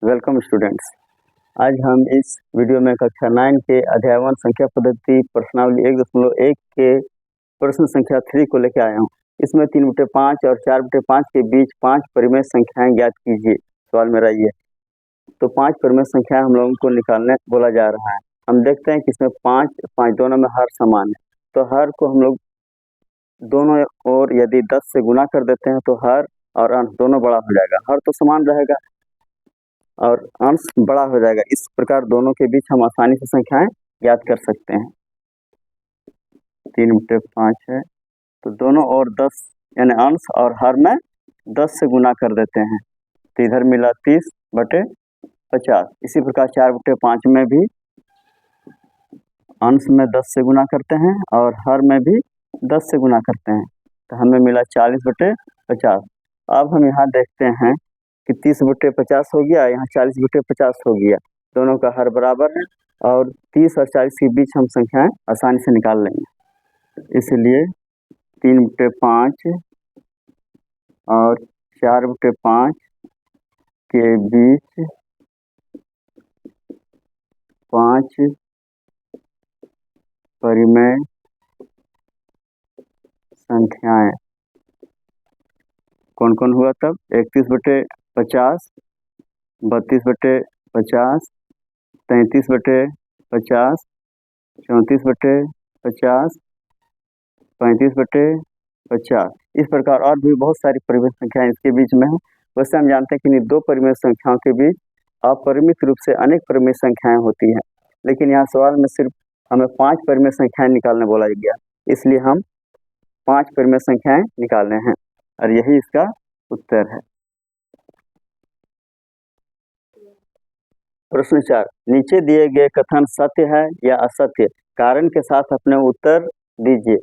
Welcome students. आज हम इस वीडियो में कक्षा 9 के अध्याय संख्या पद्धति प्रश्नावली 1.1 के प्रश्न संख्या 3 को लेकर आया हूँ। इसमें 3/5 और 4/5 के बीच 5 परिमेय संख्याएं ज्ञात कीजिए। सवाल मेरा ये, तो 5 परिमेय संख्याएं हम लोगों को निकालने बोला जा रहा है। हम देखते हैं कि इसमें 5 दोनों में हर समान है, तो हर को हम लोग दोनों ओर यदि 10 से गुना कर देते हैं तो हर और अंश दोनों बड़ा हो जाएगा। हर तो समान रहेगा और अंश बड़ा हो जाएगा। इस प्रकार दोनों के बीच हम आसानी से संख्याएं ज्ञात कर सकते हैं। 3/5 है तो दोनों ओर 10 यानी अंश और हर में 10 से गुना कर देते हैं, तो इधर मिला 30/50। इसी प्रकार 4/5 में भी अंश में 10 से गुना करते हैं और हर में भी 10 से गुना करते हैं, तो हमें मिला 40/50। अब हम यहाँ देखते हैं कि 30/50 हो गया, यहाँ 40/50 हो गया। दोनों का हर बराबर है और 30 और 40 के बीच हम संख्याएं आसानी से निकाल लेंगे। इसलिए 3/5 और 4/5 के बीच 5 परिमेय संख्याएं कौन कौन हुआ तब? 31/50, 32/50, 33/50, 34/50, 35/50। इस प्रकार और भी बहुत सारी परिमेय संख्याएं इसके बीच में है। वैसे हम जानते हैं कि इन दो परिमेय संख्याओं के बीच अपरिमित रूप से अनेक परिमेय संख्याएं होती हैं, लेकिन यहाँ सवाल में सिर्फ हमें 5 परिमेय संख्याएं निकालने बोला गया, इसलिए हम 5 परिमेय संख्याएं निकालने हैं और यही इसका उत्तर है। प्रश्न 4, नीचे दिए गए कथन सत्य है या असत्य? कारण के साथ अपने उत्तर दीजिए।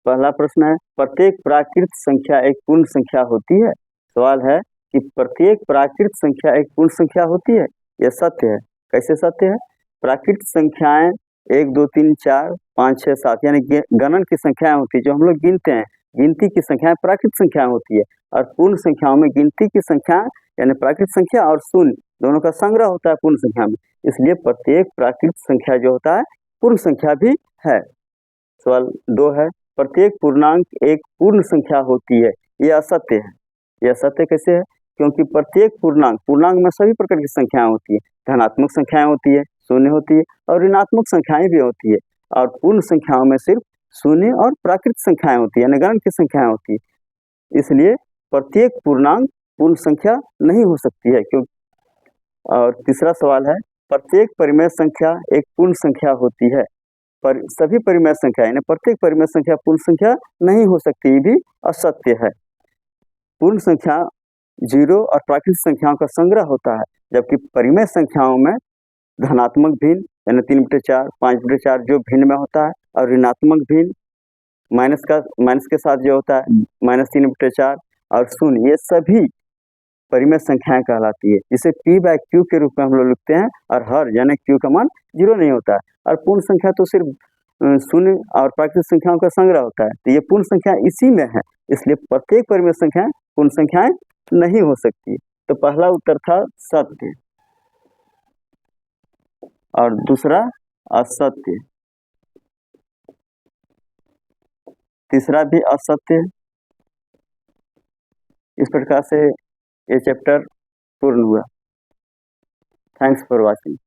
पहला प्रश्न है, प्रत्येक प्राकृत संख्या एक पूर्ण संख्या होती है? सवाल है कि प्रत्येक प्राकृत संख्या एक पूर्ण संख्या होती है, यह सत्य है। कैसे सत्य है? प्राकृत संख्याएं 1 2 3 4 5 6 7 यानी गणन की संख्याएं होती है, जो हम लोग गिनते हैं। गिनती की संख्याएं प्राकृत संख्याएं होती है और पूर्ण संख्याओं में गिनती की संख्या यानी प्राकृत संख्या और शून्य दोनों का संग्रह होता है पूर्ण संख्या में, इसलिए प्रत्येक प्राकृत संख्या जो होता है पूर्ण संख्या भी है। सवाल 2 है, प्रत्येक पूर्णांक एक पूर्ण संख्या होती है, यह असत्य है। यह असत्य कैसे है? क्योंकि प्रत्येक पूर्णांक में सभी प्रकार की संख्याएं होती है। धनात्मक संख्याएं होती है, शून्य होती है और ऋणात्मक संख्याएं भी होती है, और पूर्ण संख्याओं में सिर्फ शून्य और प्राकृत संख्याएं होती है यानी गणन की संख्याएं होती है। इसलिए प्रत्येक पूर्णांक पूर्ण संख्या नहीं हो सकती है। क्यों? और तीसरा सवाल है, प्रत्येक परिमेय संख्या एक पूर्ण संख्या होती है, पर सभी परिमेय संख्या यानी प्रत्येक परिमेय संख्या पूर्ण संख्या नहीं हो सकती, ये भी असत्य है। पूर्ण संख्या 0 और प्राकृतिक संख्याओं का संग्रह होता है, जबकि परिमेय संख्याओं में धनात्मक भिन्न यानी 3/4 5/4 जो भिन्न में होता है, और ऋणात्मक भिन्न माइनस के साथ जो होता है -3/4 और शून्य, ये सभी परिमेय संख्याएं कहलाती है, जिसे p/q के रूप में हम लोग लिखते हैं। और हर यानी q का मान 0 नहीं होता है, और पूर्ण संख्या तो सिर्फ शून्य और प्राकृतिक संख्याओं का संग्रह होता है, तो ये पूर्ण संख्या इसी में है, इसलिए प्रत्येक परिमेय संख्या पूर्ण संख्याएं नहीं हो सकती। तो पहला उत्तर था सत्य और दूसरा असत्य, तीसरा भी असत्य। इस प्रकार से ये चैप्टर पूर्ण हुआ। Thanks for watching.